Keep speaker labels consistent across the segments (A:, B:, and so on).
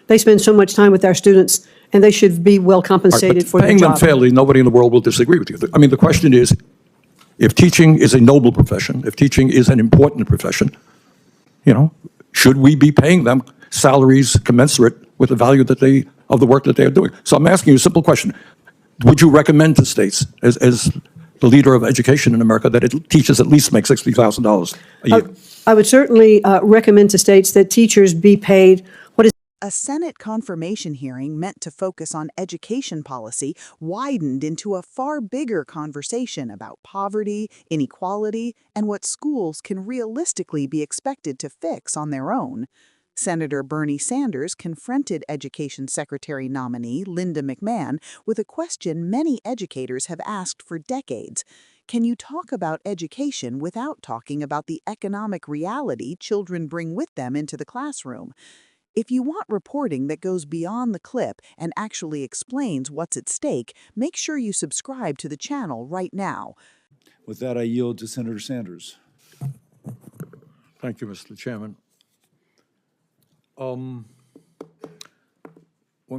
A: They spend so much time with our students, and they should be well compensated for their
B: Paying them
A: job.
B: fairly, nobody in the world will disagree with you. I mean, the question is, if teaching is a noble profession, if teaching is an important profession, should we be paying them salaries commensurate with the value of the work that they are doing? So I'm asking you a simple question. Would you recommend to states, as the leader of education in America, that teachers at least make $60,000 a year?
A: I would certainly recommend to states that teachers be paid what is
C: A Senate confirmation hearing meant to focus on education policy widened into a far bigger conversation about poverty, inequality, and what schools can realistically be expected to fix on their own. Senator Bernie Sanders confronted Education Secretary nominee Linda McMahon with a question many educators have asked for decades. Can you talk about education without talking about the economic reality children bring with them into the classroom? If you want reporting that goes beyond the clip and actually explains what's at stake, make sure you subscribe to the channel right now.
D: With that, I yield to Senator Sanders.
B: Thank you, Mr. Chairman. When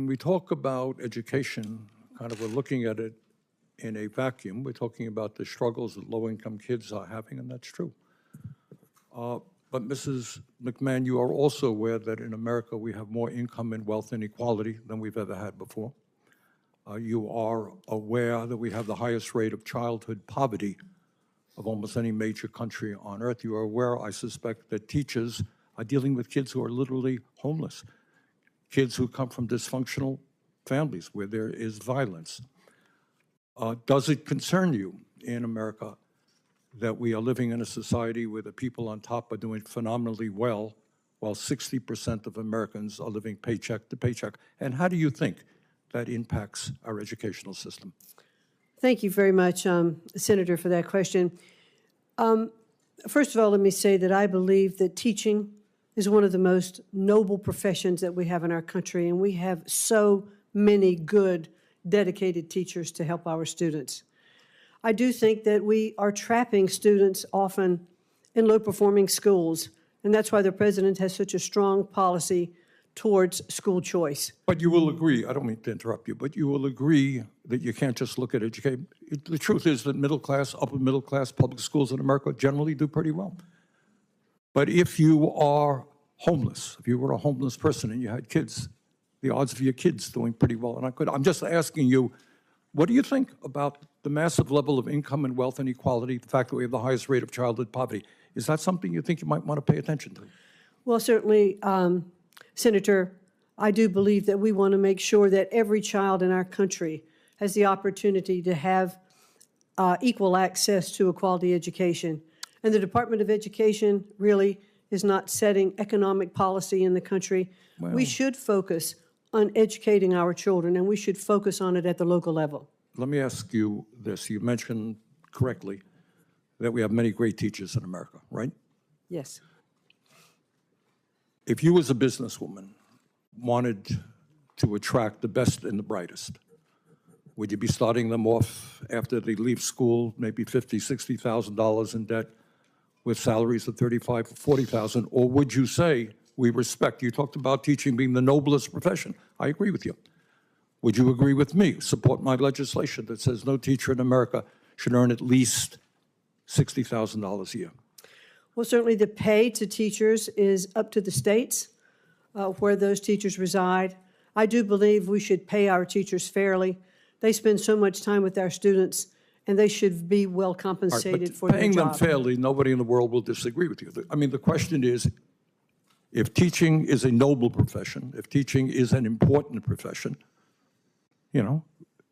B: we talk about education, we're looking at it in a vacuum. We're talking about the struggles that low-income kids are having, and that's true. But Mrs. McMahon, you are also aware that in America we have more income and wealth inequality than we've ever had before. You are aware that we have the highest rate of childhood poverty of almost any major country on earth. You are aware, I suspect, that teachers are dealing with kids who are literally homeless, kids who come from dysfunctional families where there is violence. Does it concern you in America that we are living in a society where the people on top are doing phenomenally well, while 60% of Americans are living paycheck to paycheck? And how do you think that impacts our educational system?
A: Thank you very much, Senator, for that question. First of all, let me say that I believe that teaching is one of the most noble professions that we have in our country, and we have so many good, dedicated teachers to help our students. I do think that we are trapping students often in low-performing schools, and that's why the president has such a strong policy towards school choice.
B: But you will agree, I don't mean to interrupt you, but you will agree that you can't just look at education. The truth is that middle class, upper middle class public schools in America generally do pretty well. But if you are homeless, if you were a homeless person and you had kids, the odds of your kids doing pretty well are not good. I'm just asking you, what do you think about the massive level of income and wealth inequality, the fact that we have the highest rate of childhood poverty? Is that something you think you might want to pay attention to?
A: Well, certainly, Senator, I do believe that we want to make sure that every child in our country has the opportunity to have equal access to a quality education. And the Department of Education really is not setting economic policy in the country.
B: Well,
A: we should focus on educating our children, and we should focus on it at the local level.
B: let me ask you this. You mentioned correctly that we have many great teachers in America, right?
A: Yes.
B: If you as a businesswoman wanted to attract the best and the brightest, would you be starting them off after they leave school, maybe $50,000, $60,000 in debt with salaries of $35,000 or $40,000? Or would you say, we respect, you talked about teaching being the noblest profession. I agree with you. Would you agree with me, support my legislation that says no teacher in America should earn at least $60,000 a year?
A: Well, certainly the pay to teachers is up to the states where those teachers reside. I do believe we should pay our teachers fairly. They spend so much time with our students, and they should be well compensated for their job.
B: Paying them fairly, nobody in the world will disagree with you. I mean, the question is, if teaching is a noble profession, if teaching is an important profession, you know,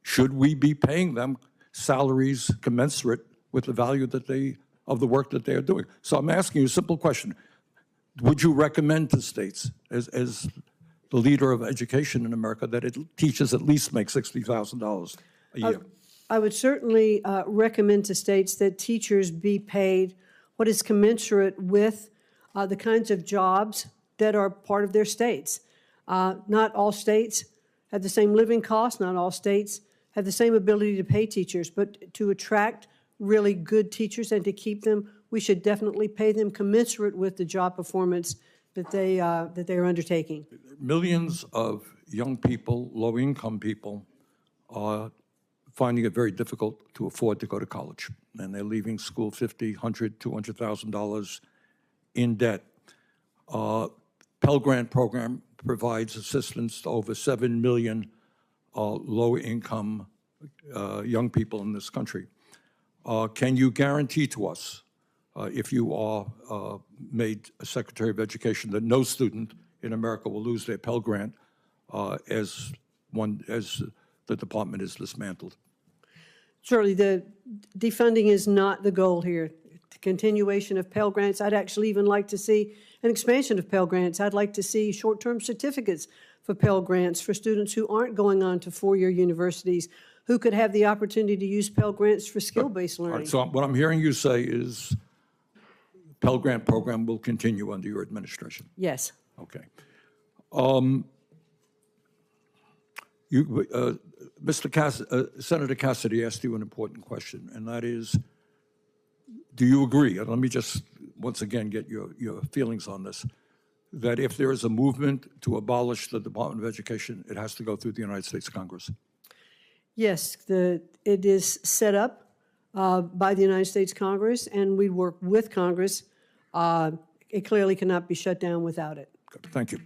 B: should we be paying them salaries commensurate with the value that of the work that they are doing? So I'm asking you a simple question. Would you recommend to states, as the leader of education in America, that teachers at least make $60,000 a year?
A: I would certainly recommend to states that teachers be paid what is commensurate with the kinds of jobs that are part of their states. Not all states have the same living costs. Not all states have the same ability to pay teachers. But to attract really good teachers and to keep them, we should definitely pay them commensurate with the job performance that they are undertaking.
B: Millions of young people, low-income people, are finding it very difficult to afford to go to college, and they're leaving school $50,000, $100,000, $200,000 in debt. Pell Grant program provides assistance to over 7 million low-income young people in this country. Can you guarantee to us, if you are made a Secretary of Education, that no student in America will lose their Pell Grant as the department is dismantled?
A: Certainly, the defunding is not the goal here. The continuation of Pell Grants, I'd actually even like to see an expansion of Pell Grants. I'd like to see short-term certificates for Pell Grants for students who aren't going on to four-year universities, who could have the opportunity to use Pell Grants for skill-based learning.
B: All right, so what I'm hearing you say is Pell Grant program will continue under your administration.
A: Yes.
B: Okay. Senator Cassidy asked you an important question, and that is, do you agree, and let me just once again get your feelings on this, that if there is a movement to abolish the Department of Education, it has to go through the United States Congress?
A: Yes, it is set up by the United States Congress, and we work with Congress. It clearly cannot be shut down without it.
B: Good. Thank you.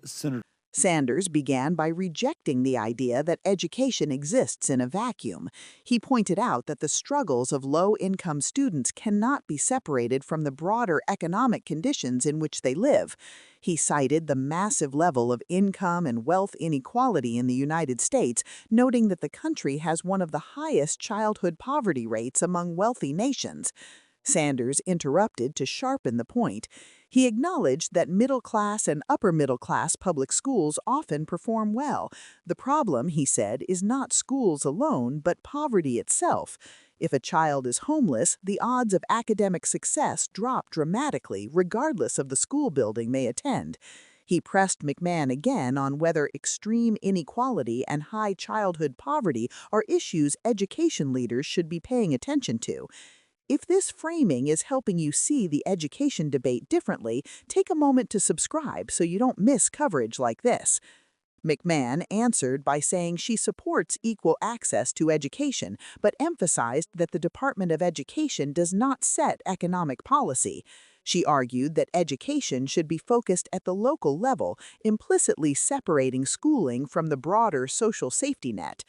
D: Senator.
C: Sanders began by rejecting the idea that education exists in a vacuum. He pointed out that the struggles of low-income students cannot be separated from the broader economic conditions in which they live. He cited the massive level of income and wealth inequality in the United States, noting that the country has one of the highest childhood poverty rates among wealthy nations. Sanders interrupted to sharpen the point. He acknowledged that middle-class and upper-middle-class public schools often perform well. The problem, he said, is not schools alone, but poverty itself. If a child is homeless, the odds of academic success drop dramatically, regardless of the school building they attend. He pressed McMahon again on whether extreme inequality and high childhood poverty are issues education leaders should be paying attention to. If this framing is helping you see the education debate differently, take a moment to subscribe so you don't miss coverage like this. McMahon answered by saying she supports equal access to education, but emphasized that the Department of Education does not set economic policy. She argued that education should be focused at the local level, implicitly separating schooling from the broader social safety net.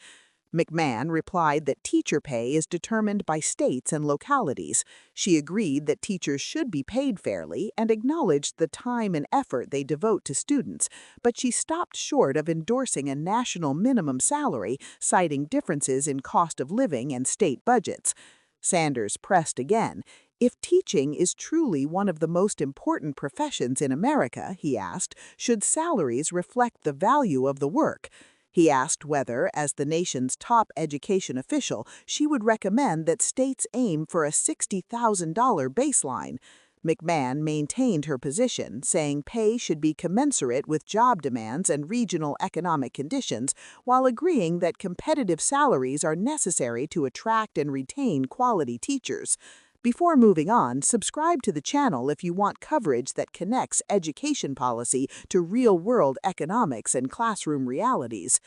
C: McMahon replied that teacher pay is determined by states and localities. She agreed that teachers should be paid fairly and acknowledged the time and effort they devote to students, but she stopped short of endorsing a national minimum salary, citing differences in cost of living and state budgets. Sanders pressed again. If teaching is truly one of the most important professions in America, he asked, should salaries reflect the value of the work? He asked whether, as the nation's top education official, she would recommend that states aim for a $60,000 baseline. McMahon maintained her position, saying pay should be commensurate with job demands and regional economic conditions, while agreeing that competitive salaries are necessary to attract and retain quality teachers. Before moving on, subscribe to the channel if you want coverage that connects education policy to real-world economics and classroom realities.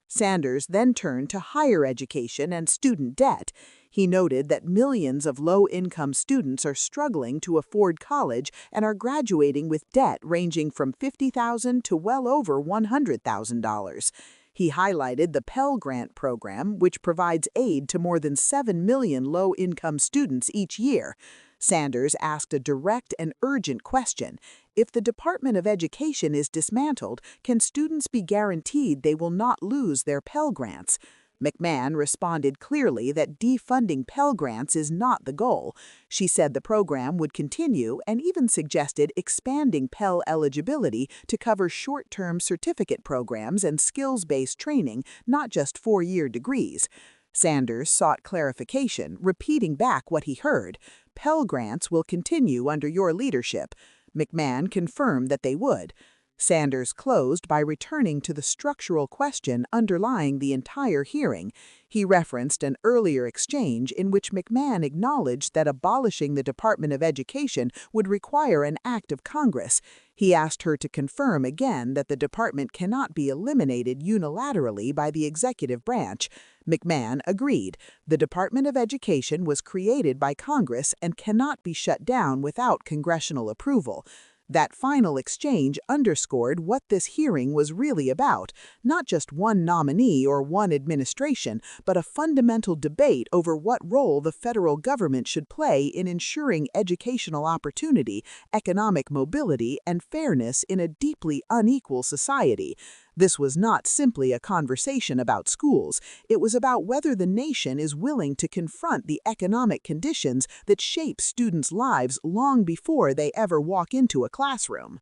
C: Sanders then turned to higher education and student debt. He noted that millions of low-income students are struggling to afford college and are graduating with debt ranging from $50,000 to well over $100,000. He highlighted the Pell Grant program, which provides aid to more than 7 million low-income students each year. Sanders asked a direct and urgent question. If the Department of Education is dismantled, can students be guaranteed they will not lose their Pell Grants? McMahon responded clearly that defunding Pell Grants is not the goal. She said the program would continue and even suggested expanding Pell eligibility to cover short-term certificate programs and skills-based training, not just four-year degrees. Sanders sought clarification, repeating back what he heard. Pell Grants will continue under your leadership. McMahon confirmed that they would. Sanders closed by returning to the structural question underlying the entire hearing. He referenced an earlier exchange in which McMahon acknowledged that abolishing the Department of Education would require an act of Congress. He asked her to confirm again that the department cannot be eliminated unilaterally by the executive branch. McMahon agreed. The Department of Education was created by Congress and cannot be shut down without congressional approval. That final exchange underscored what this hearing was really about, not just one nominee or one administration, but a fundamental debate over what role the federal government should play in ensuring educational opportunity, economic mobility, and fairness in a deeply unequal society. This was not simply a conversation about schools. It was about whether the nation is willing to confront the economic conditions that shape students' lives long before they ever walk into a classroom.